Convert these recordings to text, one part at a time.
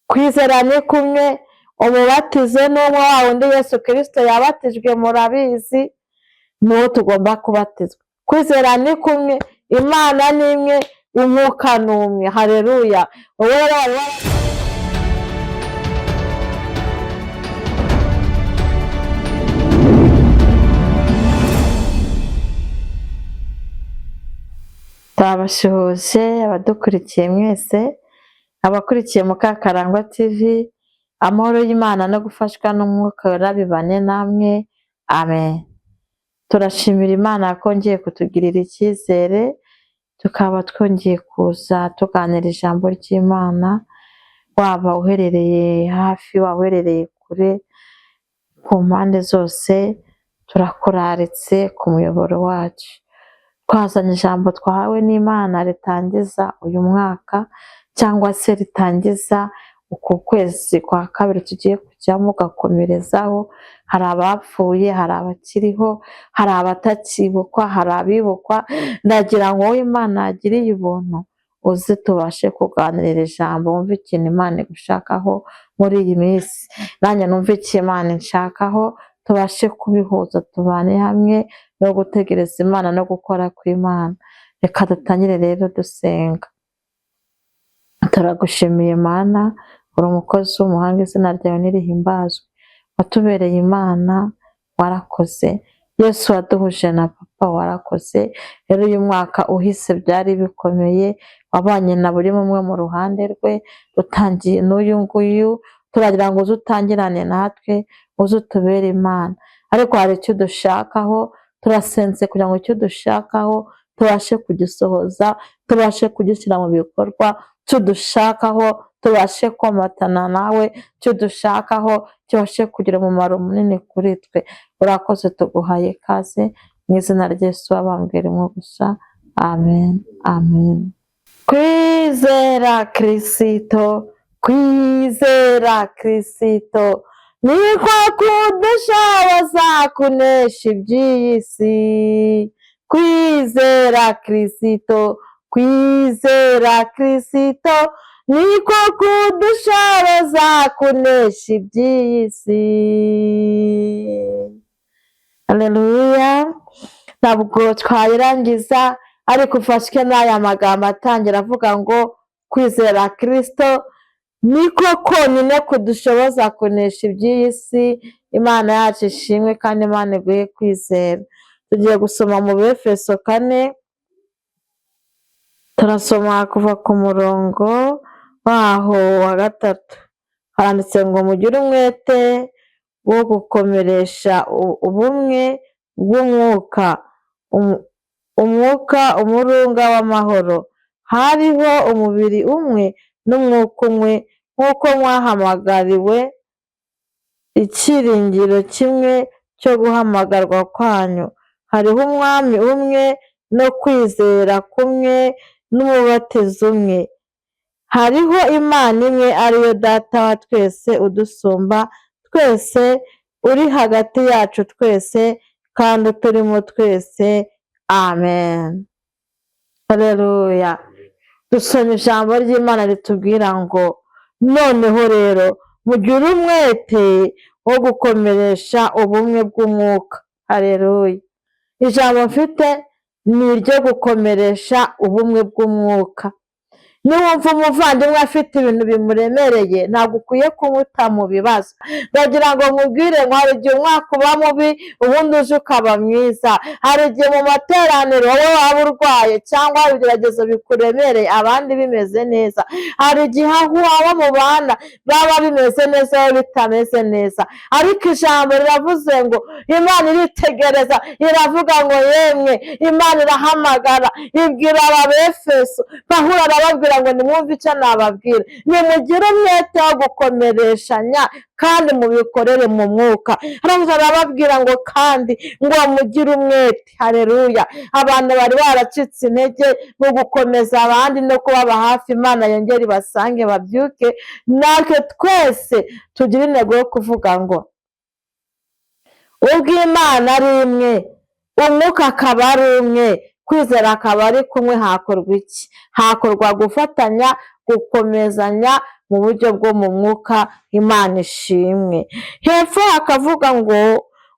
Kwizera ni kumwe, umubatizo n'umwe wa wundi Yesu Kristo yabatijwe murabizi, niwo tugomba kubatizwa. Kwizera ni kumwe, Imana ni imwe, umwuka ni umwe. Haleluya. Turabashuhuje abadukurikiye mwese, abakurikiye Mukakarangwa TV, amahoro y'Imana no gufashwa n'umwuka wera bibane namwe. Amen. Turashimira Imana yakongeye kutugirira icyizere, tukaba twongeye kuza tuganira ijambo ry'Imana, waba uherereye hafi, waba uherereye kure, ku mpande zose turakuraritse ku muyoboro wacu. Twazanye ijambo twahawe n'Imana ritangiza uyu mwaka cyangwa se ritangiza uku kwezi kwa kabiri tugiye kujyamo ugakomerezaho. Hari abapfuye, hari abakiriho, hari abatakibukwa, hari abibukwa. Ndagira ngo wowe Imana yagiriye ubuntu uze tubashe kuganirira ijambo, wumve ikintu Imana igushakaho muri iyi minsi, nanjye numve icyo Imana inshakaho, tubashe kubihuza, tubane hamwe no gutegereza Imana no gukora kw'Imana. Reka dutangire rero dusenga. Turagushimiye Mana, uri umukozi w'umuhanga, izina ryawe nirihimbazwe. Watubereye Imana, warakoze. Yesu waduhuje na Papa, warakoze. Rero uyu mwaka uhise byari bikomeye, wabanye na buri umwe mu ruhande rwe, dutangiye n'uyu nguyu, turagira ngo uze utangirane natwe, uze utubere Imana. Ariko hari icyo dushakaho, turasenze kugira ngo icyo dushakaho tubashe kugisohoza, tubashe kugishyira mu bikorwa, icyo dushakaho tubashe komatana nawe, icyo dushakaho kibashe kugira umumaro munini kuri twe. Urakoze, tuguhaye ikaze mu izina rya Yesu wabambwe rimwe gusa. Amen. Amen. Kwizera Kristo, kwizera Kristo, niko kudushoboza kunesha iby'iyi si. Kwizera Kristo, kwizera Kristo, niko kudushoboza kunesha iby'iyi si. Haleluya. Ntabwo twayirangiza, ariko ufashwe n'aya magambo atangira avuga ngo kwizera Kristo niko konyine kudushoboza kunesha iby'iyi si. Imana yacu ishimwe kandi Imana iguhe kwizera. Tugiye gusoma mu Befeso 4, turasoma kuva ku murongo waho wa 3. Haranditse ngo mugire umwete wo gukomeresha ubumwe bw'umwuka, umurunga w'amahoro. Hariho umubiri umwe n'umwuka umwe, nk'uko mwahamagariwe icyiringiro kimwe cyo guhamagarwa kwanyu. Hariho umwami umwe no kwizera kumwe n'umubatizo umwe. Hariho Imana imwe ariyo Data wa twese, udusumba twese, uri hagati yacu twese kandi turimo twese. Amen. Haleluya. Dusoma ijambo ry'Imana ritubwira ngo noneho rero mugire umwete wo gukomeresha ubumwe bw'umwuka. Haleluya. Ijambo mfite ni iryo gukomeresha ubumwe bw'umwuka. Niwumva umuvandimwe afite ibintu bimuremereye, ntabwo ukwiye kumuta mu bibazo. Ndagira ngo nkubwire ngo hari igihe umwaka uba mubi, ubundi uje ukaba mwiza. Hari igihe mu materaniro wowe waba urwaye cyangwa ibigeragezo bikuremereye, abandi bimeze neza. Hari igihe aho waba mu bana baba bimeze neza, wowe bitameze neza. Ariko ijambo riravuze ngo Imana iritegereza, iravuga ngo yemwe, Imana irahamagara, ibwira Abefeso, Pawulo arababwira ngo nimwumve icyo nababwira, nimugire umwete wo gukomereshanya kandi mubikorere mu mwuka. Arababwira ngo kandi ngo mugire umwete. Haleluya. Abantu bari baracitse intege mu gukomeza abandi no kubaba hafi, Imana yongere ibasange babyuke. Natwe twese tugire intego yo kuvuga ngo ubwo Imana ari imwe, umwuka akaba ari umwe, kwizera akaba ari kumwe, hakorwa iki? Hakorwa gufatanya, gukomezanya, mu buryo bwo mu mwuka. Imana ishimwe. Hepfo hakavuga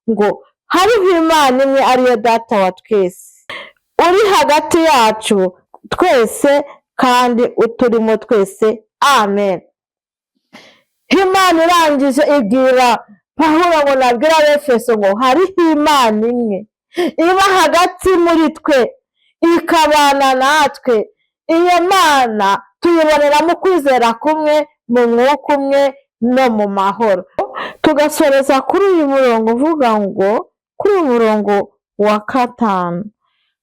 ngo hariho Imana imwe ariyo Data wa twese, uri hagati yacu twese kandi uturimo twese. Amen. Imana irangije ibwira Pawulo ngo nabwira Abefeso ngo hariho Imana imwe iba hagati muri twe ikabana natwe. Iyo Mana tuyiboneramo kwizera kumwe, mu mwuka umwe no mu mahoro. Tugasoreza kuri uyu murongo uvuga ngo, kuri uyu murongo wa 5,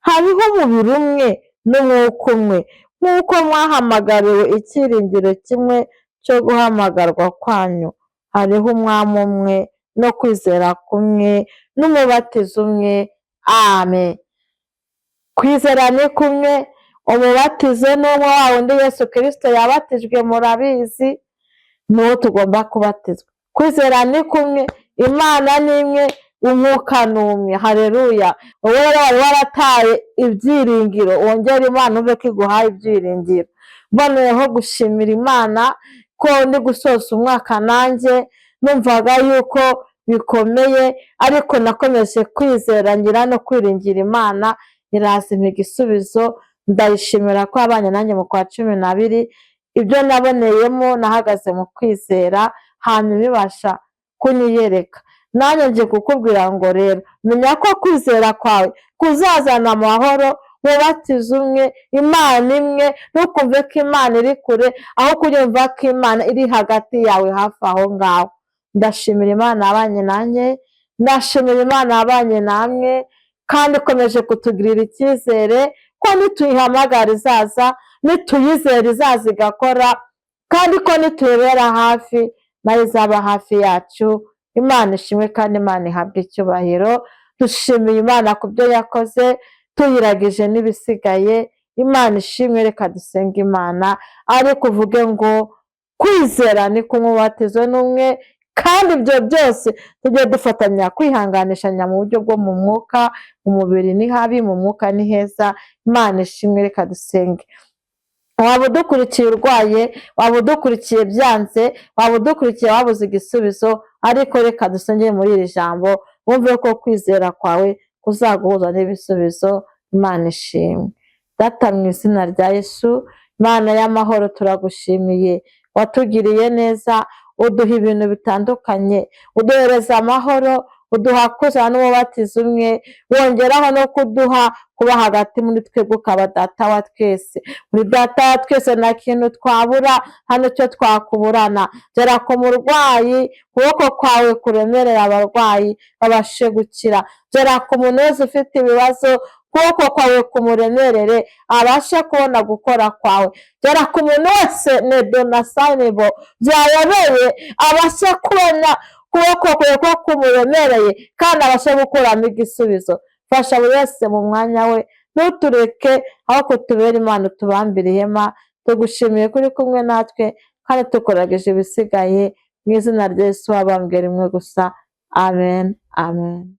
hariho umubiri umwe n'umwuka umwe, nk'uko mwahamagariwe icyiringiro kimwe cyo guhamagarwa kwanyu. Hariho Umwami umwe no kwizera kumwe n'umubatizo umwe. Amen. Kwizera ni kumwe, umubatizo ni umwe, wa wundi Yesu Kristo yabatijwe murabizi, niwo tugomba kubatizwa. Kwizera ni kumwe, Imana ni imwe, umwuka ni umwe. Haleluya. Wowe rero wari warataye ibyiringiro, wongera Imana uve ko iguhaye ibyiringiro. Mboneyeho gushimira Imana ko ndi gusoza umwaka nanjye numvaga yuko bikomeye, ariko nakomeje kwizera ngira no kwiringira Imana, irazimpa igisubizo. Ndayishimira ko abanye nanjye mu kwa 12. Ibyo naboneyemo nahagaze mu kwizera, hanyuma ibasha kunyiyereka. Nanjye nje kukubwira ngo rero menya ko kwizera kwawe kuzazana amahoro, mubatizo umwe, Imana imwe. Ntukumve ko Imana iri kure, aho kunyumva ko Imana iri hagati yawe hafi aho ngaho. Ndashimira Imana yabanye nanjye, ndashimira Imana yabanye namwe, kandi ikomeje kutugirira icyizere ko nituyihamagara izaza, nituyizera izaza igakora, kandi ko nituyibera hafi nayo izaba hafi yacu. Imana ishimwe kandi Imana ihabwe icyubahiro. Dushimiye Imana ku byo yakoze, tuyiragije n'ibisigaye. Imana ishimwe. Reka dusenge Imana, ariko uvuge ngo kwizera ni kumwe, umubatizo ni umwe, kandi ibyo byose tujye dufatanya kwihanganishanya mu buryo bwo mu mwuka. Mu mubiri ni habi, mu mwuka ni heza. Imana ishimwe. Reka dusenge. Waba udukurikiye urwaye, waba udukurikiye byanze, waba udukurikiye wabuze igisubizo, ariko reka dusengere muri iri jambo, wumve ko kwizera kwawe kuzaguhuza n'ibisubizo. Imana ishimwe. Data, mu izina rya Yesu, Imana y'amahoro, turagushimiye. Watugiriye neza, uduha ibintu bitandukanye, uduhereza amahoro, uduha kuzana n'umubatizo umwe, wongeraho no kuduha kuba hagati muri twebwe, ukaba Data wa twese. Uri Data wa twese, nta kintu twabura, nta n'icyo twakuburana. Gera ku murwayi, ukuboko kwawe kuremerera abarwayi babashe gukira. Gera ku muntu wese ufite ibibazo, ukuboko kwawe kumuremerere abashe kubona gukora kwawe. Gera ku muntu wese nedonasanibo byayobeye abashe kubona ukuboko kwawe ko kumuremereye, kandi abashe gukuramo igisubizo. Fasha buri wese mu mwanya we, ntutureke aho kutubera Imana, utubambire ihema. Tugushimiye ko uri kumwe natwe, kandi tukuragije ibisigaye, mu izina rya Yesu wabambwe rimwe gusa. Amen. Amen.